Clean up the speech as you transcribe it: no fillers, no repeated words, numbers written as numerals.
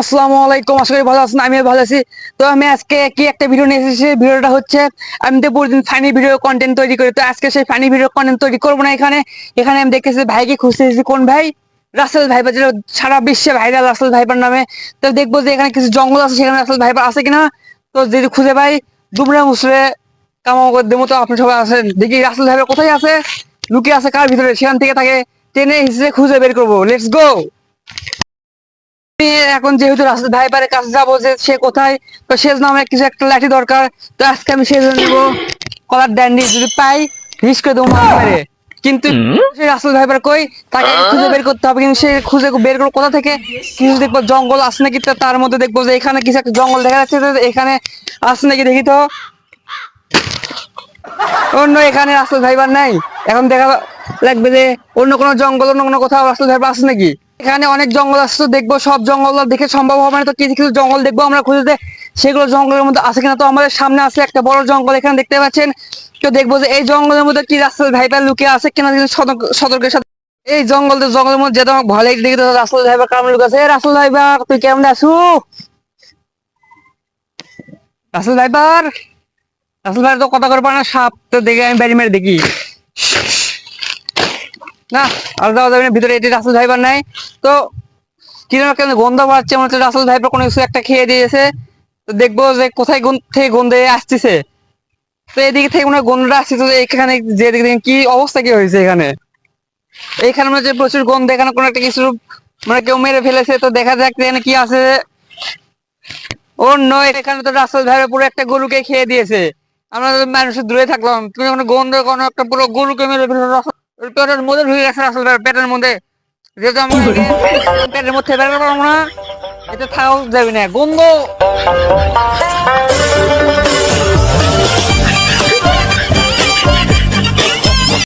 আসসালামু আলাইকুম। আশা করি ভালো আছেন, আমিও ভালো আছি। তো আমি আজকে কি একটা ভিডিও নিয়ে এসেছি। ভিডিওটা হচ্ছে, আমি তো প্রতিদিন ফানি ভিডিও কন্টেন্ট তৈরি করি। তো আজকে সেই ফানি ভিডিও কন্টেন্ট তৈরি করবো না। এখানে এখানে আমি দেখতেছি ভাইকে খুঁজতেছি। কোন ভাই? রাসেল ভাইপার, যেটা সারা বিশ্বে ভাইরাল, রাসেল ভাইপার নামে। তো দেখবো যে এখানে কিছু জঙ্গল আছে, সেখানে রাসেল ভাইপার আছে কিনা। তো যদি খুঁজে পাই, দুমড়ে মুসড়ে কামাও করে দেবো। তো আপনি সবাই আছেন, দেখি রাসেল ভাইপার কোথায় আছে, লুকিয়ে আছে কার ভিতরে, সেখান থেকে তাকে টেনে হিসেবে খুঁজে বের করবো। Let's go. এখন যেহেতু রাসেল ভাইপারের কাছে যাবো, যে সে কোথায়, তো সেজ নামে কিছু একটা লাঠি দরকার। তো আজকে আমি সেজ নেবো, কলার ড্যান্ডি। যদি পাই, রিস্ক করে দেবো মাছ মেরে। কিন্তু সেই রাসেল ভাইপার কই, তাকে খুঁজে বের করতে হবে। কিন্তু সে খুঁজে বের করবো কোথা থেকে? কিছু দেখবো জঙ্গল আছে নাকি, তো তার মধ্যে দেখবো যে এখানে কিছু একটা জঙ্গল দেখা যাচ্ছে। এখানে আছে নাকি দেখি তো। অন্য এখানে রাসেল ভাইপার নাই। এখন দেখা লাগবে যে অন্য কোনো জঙ্গল, অন্য কোনো কোথাও রাসেল ভাইপার আছে নাকি। এখানে অনেক জঙ্গল আছে, তো দেখবো সব জঙ্গল দেখে সম্ভব হবে না। তো কিছু কিছু জঙ্গল দেখবো আমরা খুঁজে, সেগুলো জঙ্গলের মধ্যে আছে কিনা। তো আমাদের সামনে আছে একটা বড় জঙ্গল, এখানে দেখতে পাচ্ছেন। তো দেখবো যে এই জঙ্গলের মধ্যে কি রাসেল ভাইপার লুকিয়ে আছে কিনা, কিন্তু সতর্কের সাথে এই জঙ্গলের মধ্যে যেতে আমাকে ভয় লাগে। দেখি তো রাসেল ভাইপার কেমন লুকাছে। রাসেল ভাইপার, তুই কেমন আছো? রাসেল ভাইপার, রাসেল ভাইপার তো কথা করে পারে না, সাপ। তো দেখে আমি ব্যারি মেরে দেখি না, আর যাওয়া যাবে না ভিতরে। এটি রাসেল ভাইপার নাই। তো কিরকম কেন গন্ধ পাচ্ছে, মনে হচ্ছে রাসেল ভাইপার কোনো কিছু একটা খেয়ে দিয়েছে। তো দেখবো যে কোথায় থেকে গন্ধে আসতেছে। তো এদিকে থেকে মনে হয় গন্ধটা আসছে। তো এখানে যে দেখি কি অবস্থা কি হয়েছে এখানে। এইখানে মনে হচ্ছে প্রচুর গন্ধ, এখানে কোনো একটা কিছু মানে কেউ মেরে ফেলেছে। তো দেখা যাক এখানে কি আছে। ও নয়, এখানে তো রাসেল ভাইপার পুরো একটা গরুকে খেয়ে দিয়েছে। আমরা তো মানুষের দূরে থাকলাম, তুমি যখন গন্ধ কোনো একটা পুরো গরুকে মেরে ফেলে পেটের মধ্যে ঢুকে গেছে রাসেল ভাইপার পেটের মধ্যে। যেহেতু আমি পেটের মধ্যে বের করতে পারবো না, এতে থাকাও যাবে না, গন্ধ।